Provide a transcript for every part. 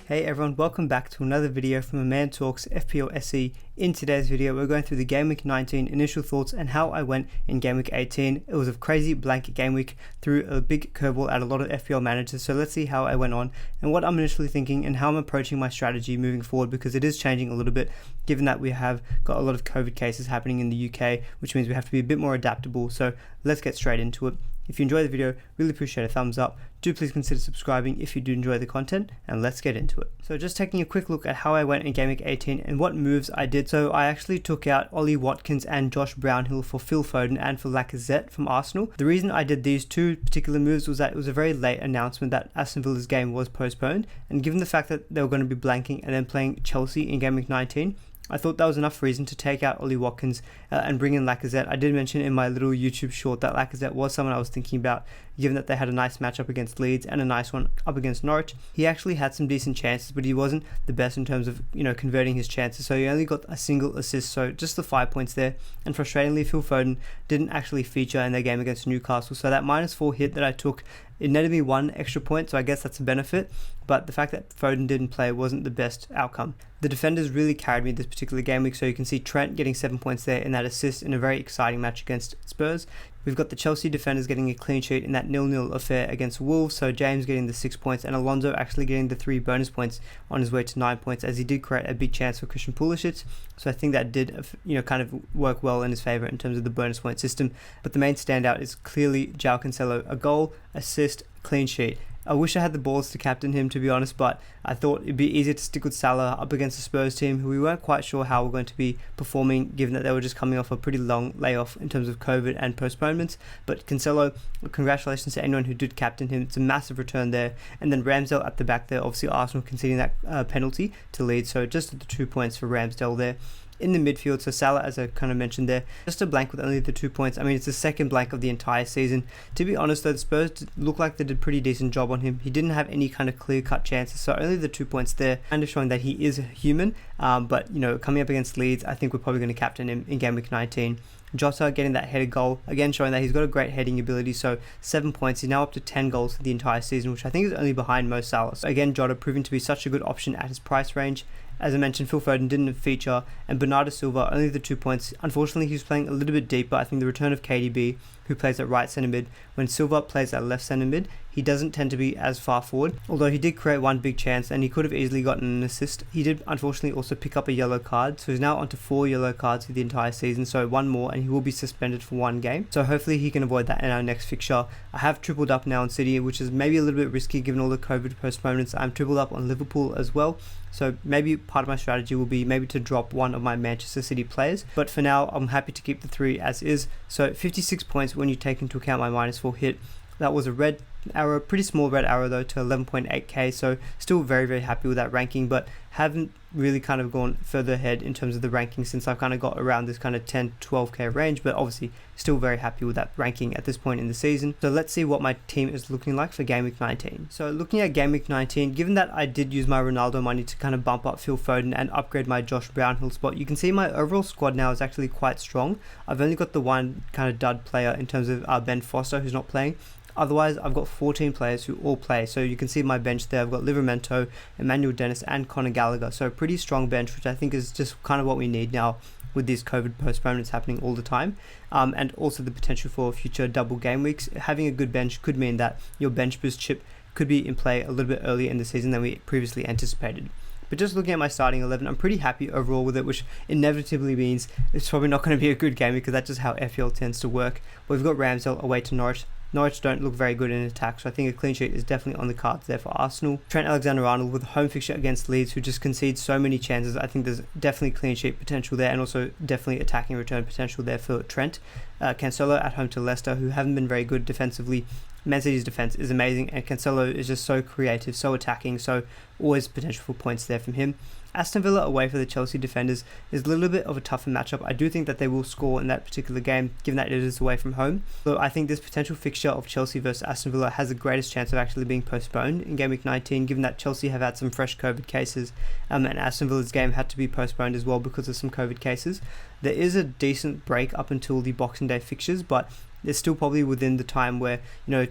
Hey everyone, welcome back to another video from A Man Talks FPL SE. In today's video, we're going through the Game Week 19 initial thoughts and how I went in Game Week 18. It was a crazy blank game week, threw a big curveball at a lot of FPL managers, so let's see how I went on and what I'm initially thinking and how I'm approaching my strategy moving forward, because it is changing a little bit given that we have got a lot of COVID cases happening in the UK, which means we have to be a bit more adaptable. So let's get straight into it. If you enjoy the video, really appreciate a thumbs up. Do please consider subscribing if you do enjoy the content, and let's get into it. So just taking a quick look at how I went in Game Week 18 and what moves I did. So I actually took out Ollie Watkins and Josh Brownhill for Phil Foden and for Lacazette from Arsenal. The reason I did these two particular moves was that it was a very late announcement that Aston Villa's game was postponed, and given the fact that they were going to be blanking and then playing Chelsea in Game Week 19, I thought that was enough reason to take out Ollie Watkins and bring in Lacazette. I did mention in my little YouTube short that Lacazette was someone I was thinking about, given that they had a nice matchup against Leeds and a nice one up against Norwich. He actually had some decent chances, but he wasn't the best in terms of, converting his chances. So he only got a single assist, so just the 5 points there. And frustratingly, Phil Foden didn't actually feature in their game against Newcastle. So that -4 hit that I took, it netted me 1 extra point, so I guess that's a benefit, but the fact that Foden didn't play wasn't the best outcome. The defenders really carried me this particular game week, so you can see Trent getting 7 points there in that assist in a very exciting match against Spurs. We've got the Chelsea defenders getting a clean sheet in that 0-0 affair against Wolves, so James getting the 6 points and Alonso actually getting the 3 bonus points on his way to 9 points, as he did create a big chance for Christian Pulisic. So I think that did kind of work well in his favour in terms of the bonus point system. But the main standout is clearly João Cancelo, a goal, assist, clean sheet. I wish I had the balls to captain him, to be honest, but I thought it'd be easier to stick with Salah up against the Spurs team, who we weren't quite sure how we're going to be performing, given that they were just coming off a pretty long layoff in terms of COVID and postponements. But Cancelo, congratulations to anyone who did captain him. It's a massive return there. And then Ramsdale at the back there, obviously Arsenal conceding that penalty to Leeds, so just the 2 points for Ramsdale there. In the midfield, so Salah, as I kind of mentioned there, just a blank with only the 2 points. I mean, it's the second blank of the entire season. To be honest though, the Spurs looked like they did a pretty decent job on him. He didn't have any kind of clear-cut chances, so only the 2 points there, kind of showing that he is human. But coming up against Leeds, I think we're probably going to captain him in Game Week 19. Jota getting that headed goal, again showing that he's got a great heading ability, so 7 points. He's now up to 10 goals for the entire season, which I think is only behind Mo Salah. So again, Jota proving to be such a good option at his price range. As I mentioned, Phil Foden didn't feature, and Bernardo Silva, only the 2 points. Unfortunately, he was playing a little bit deeper. I think the return of KDB, who plays at right centre mid, when Silva plays at left centre mid, he doesn't tend to be as far forward, although he did create one big chance and he could have easily gotten an assist. He did unfortunately also pick up a yellow card, so he's now onto 4 yellow cards for the entire season, so 1 more and he will be suspended for 1 game. So hopefully he can avoid that in our next fixture. I have tripled up now on City, which is maybe a little bit risky given all the COVID postponements. I'm tripled up on Liverpool as well, so maybe part of my strategy will be maybe to drop one of my Manchester City players, but for now I'm happy to keep the 3 as is. So 56 points when you take into account my -4 hit. That was a red arrow, pretty small red arrow though, to 11.8k, so still very, very happy with that ranking, but haven't really kind of gone further ahead in terms of the ranking since I've kind of got around this kind of 10-12k range, but obviously still very happy with that ranking at this point in the season. So let's see what my team is looking like for Game Week 19. So looking at Game Week 19, given that I did use my Ronaldo money to kind of bump up Phil Foden and upgrade my Josh Brownhill spot, you can see my overall squad now is actually quite strong. I've only got the one kind of dud player in terms of Ben Foster, who's not playing. Otherwise, I've got 14 players who all play. So you can see my bench there. I've got Livramento, Emmanuel Dennis, and Conor Gallagher. So a pretty strong bench, which I think is just kind of what we need now with these COVID postponements happening all the time. And also the potential for future double game weeks. Having a good bench could mean that your bench boost chip could be in play a little bit earlier in the season than we previously anticipated. But just looking at my starting 11, I'm pretty happy overall with it, which inevitably means it's probably not going to be a good game because that's just how FPL tends to work. But we've got Ramsdale away to Norwich. Norwich don't look very good in attack, so I think a clean sheet is definitely on the cards there for Arsenal. Trent Alexander-Arnold with a home fixture against Leeds, who just concedes so many chances. I think there's definitely clean sheet potential there, and also definitely attacking return potential there for Trent. Cancelo at home to Leicester, who haven't been very good defensively. Man City's defense is amazing, and Cancelo is just so creative, so attacking, so always potential for points there from him. Aston Villa away for the Chelsea defenders is a little bit of a tougher matchup. I do think that they will score in that particular game, given that it is away from home. So I think this potential fixture of Chelsea versus Aston Villa has the greatest chance of actually being postponed in Game Week 19, given that Chelsea have had some fresh COVID cases, and Aston Villa's game had to be postponed as well because of some COVID cases. There is a decent break up until the Boxing Day fixtures, but it's still probably within the time where,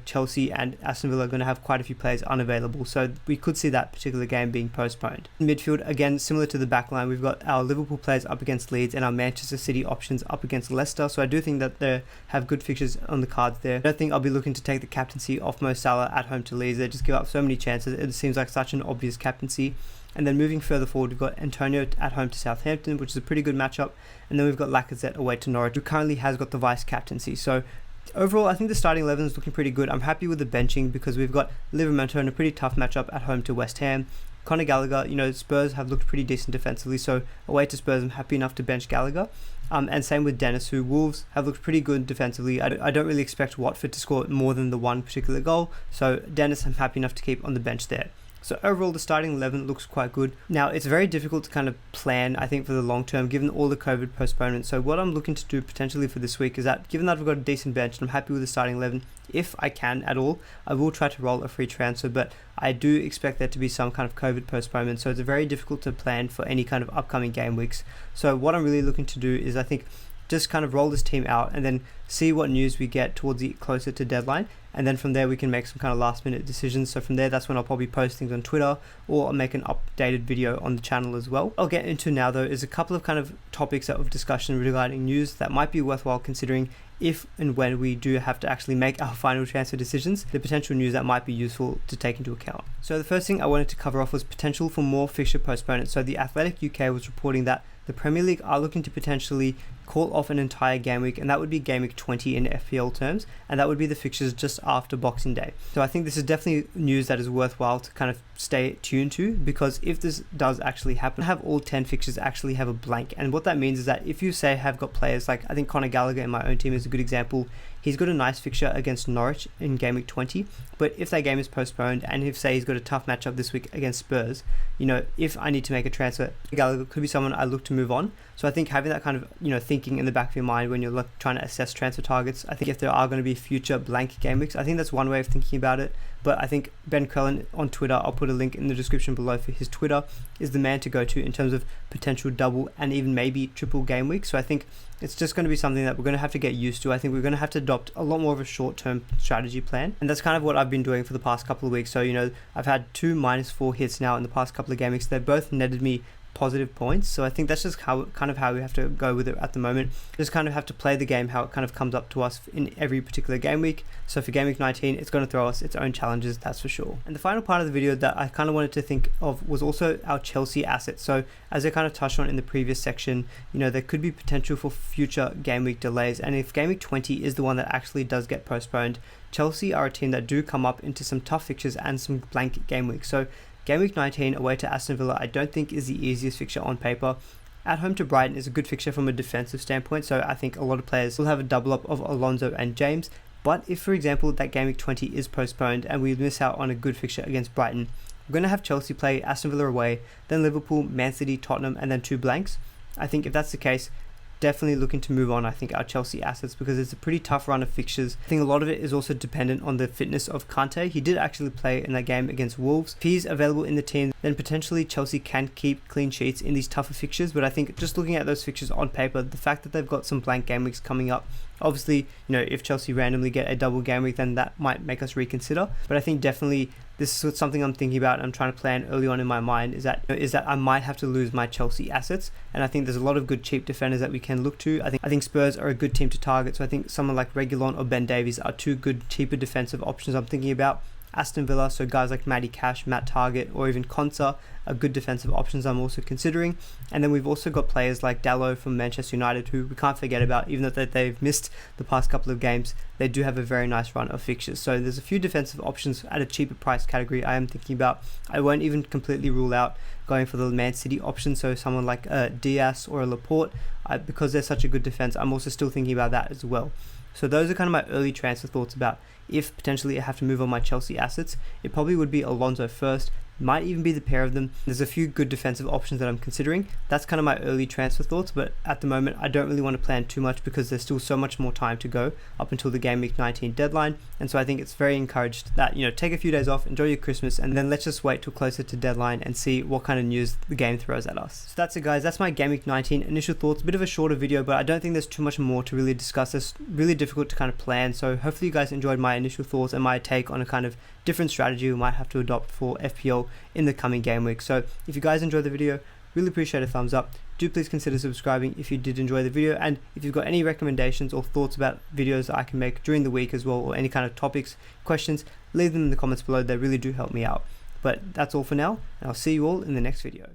Chelsea and Aston Villa are going to have quite a few players unavailable, so we could see that particular game being postponed. In midfield, again, similar to the back line, we've got our Liverpool players up against Leeds and our Manchester City options up against Leicester, so I do think that they have good fixtures on the cards there. I don't think I'll be looking to take the captaincy off Mo Salah at home to Leeds. They just give up so many chances. It seems like such an obvious captaincy. And then moving further forward, we've got Antonio at home to Southampton, which is a pretty good matchup. And then we've got Lacazette away to Norwich, who currently has got the vice captaincy. So overall, I think the starting 11 is looking pretty good. I'm happy with the benching because we've got Livramento in a pretty tough matchup at home to West Ham. Conor Gallagher, Spurs have looked pretty decent defensively, so away to Spurs, I'm happy enough to bench Gallagher. And same with Dennis, who Wolves have looked pretty good defensively. I don't really expect Watford to score more than the one particular goal, so Dennis I'm happy enough to keep on the bench there. So overall, the starting 11 looks quite good. Now, it's very difficult to kind of plan, I think, for the long term, given all the COVID postponements. So what I'm looking to do potentially for this week is that, given that I've got a decent bench and I'm happy with the starting 11, if I can at all, I will try to roll a free transfer, but I do expect there to be some kind of COVID postponement, so it's very difficult to plan for any kind of upcoming game weeks. So what I'm really looking to do is, I think, just kind of roll this team out and then see what news we get towards the closer to deadline, and then from there we can make some kind of last minute decisions. So from there, that's when I'll probably post things on Twitter, or I'll make an updated video on the channel as well. I'll get into now though is a couple of kind of topics of discussion regarding news that might be worthwhile considering if and when we do have to actually make our final transfer decisions, the potential news that might be useful to take into account. So the first thing I wanted to cover off was potential for more fixture postponements. So the Athletic UK was reporting that the Premier League are looking to potentially call off an entire game week, and that would be game week 20 in FPL terms, and that would be the fixtures just after Boxing Day. So I think this is definitely news that is worthwhile to kind of stay tuned to, because if this does actually happen, have all 10 fixtures actually have a blank. And what that means is that if you say have got players like, I think Conor Gallagher in my own team is a good example, he's got a nice fixture against Norwich in game week 20, but if that game is postponed, and if say he's got a tough matchup this week against Spurs, if I need to make a transfer, Gallagher could be someone I look to move on. So I think having that kind of thinking in the back of your mind when you're trying to assess transfer targets, I think if there are going to be future blank game weeks, I think that's one way of thinking about it. But I think Ben Crellin on Twitter, I'll put a link in the description below for his Twitter, is the man to go to in terms of potential double and even maybe triple game weeks. So I think it's just going to be something that we're going to have to get used to. I think we're going to have to adopt a lot more of a short-term strategy plan. And that's kind of what I've been doing for the past couple of weeks. So, I've had 2 -4 hits now in the past couple of game weeks. They've both netted me positive points, so I think that's just how we have to go with it at the moment. Just kind of have to play the game how it kind of comes up to us in every particular game week. So for game week 19, it's going to throw us its own challenges, that's for sure. And the final part of the video that I kind of wanted to think of was also our Chelsea assets. So as I kind of touched on in the previous section, there could be potential for future game week delays, and if game week 20 is the one that actually does get postponed, Chelsea are a team that do come up into some tough fixtures and some blank game weeks. So game week 19 away to Aston Villa, I don't think is the easiest fixture on paper. At home to Brighton is a good fixture from a defensive standpoint, so I think a lot of players will have a double up of Alonso and James. But if, for example, that game week 20 is postponed and we miss out on a good fixture against Brighton, we're going to have Chelsea play Aston Villa away, then Liverpool, Man City, Tottenham, and then 2 blanks. I think if that's the case, definitely looking to move on, I think, our Chelsea assets, because it's a pretty tough run of fixtures. I think a lot of it is also dependent on the fitness of Kante. He did actually play in that game against Wolves. If he's available in the team, then potentially Chelsea can keep clean sheets in these tougher fixtures. But I think just looking at those fixtures on paper, the fact that they've got some blank game weeks coming up, obviously, if Chelsea randomly get a double game week, then that might make us reconsider. But I think definitely this is something I'm thinking about and I'm trying to plan early on in my mind, is that I might have to lose my Chelsea assets. And I think there's a lot of good cheap defenders that we can look to. I think Spurs are a good team to target. So I think someone like Reguilon or Ben Davies are 2 good cheaper defensive options I'm thinking about. Aston Villa, so guys like Matty Cash, Matt Targett, or even Konsa are good defensive options I'm also considering. And then we've also got players like Dalot from Manchester United, who we can't forget about. Even though they've missed the past couple of games, they do have a very nice run of fixtures. So there's a few defensive options at a cheaper price category I am thinking about. I won't even completely rule out going for the Man City option, so someone like Diaz or a Laporte, because they're such a good defense. I'm also still thinking about that as well. So those are kind of my early transfer thoughts about if potentially I have to move on my Chelsea assets. It probably would be Alonso first, might even be the pair of them. There's a few good defensive options that I'm considering. That's kind of my early transfer thoughts, but at the moment I don't really want to plan too much because there's still so much more time to go up until the Game Week 19 deadline, and so I think it's very encouraged that, take a few days off, enjoy your Christmas, and then let's just wait till closer to deadline and see what kind of news the game throws at us. So that's it guys, that's my Game Week 19 initial thoughts. A bit of a shorter video, but I don't think there's too much more to really discuss. It's really difficult to kind of plan, so hopefully you guys enjoyed my initial thoughts and my take on a kind of different strategy we might have to adopt for FPL in the coming game week. So if you guys enjoyed the video, really appreciate a thumbs up. Do please consider subscribing if you did enjoy the video, and if you've got any recommendations or thoughts about videos that I can make during the week as well, or any kind of topics, questions, leave them in the comments below. They really do help me out. But that's all for now, and I'll see you all in the next video.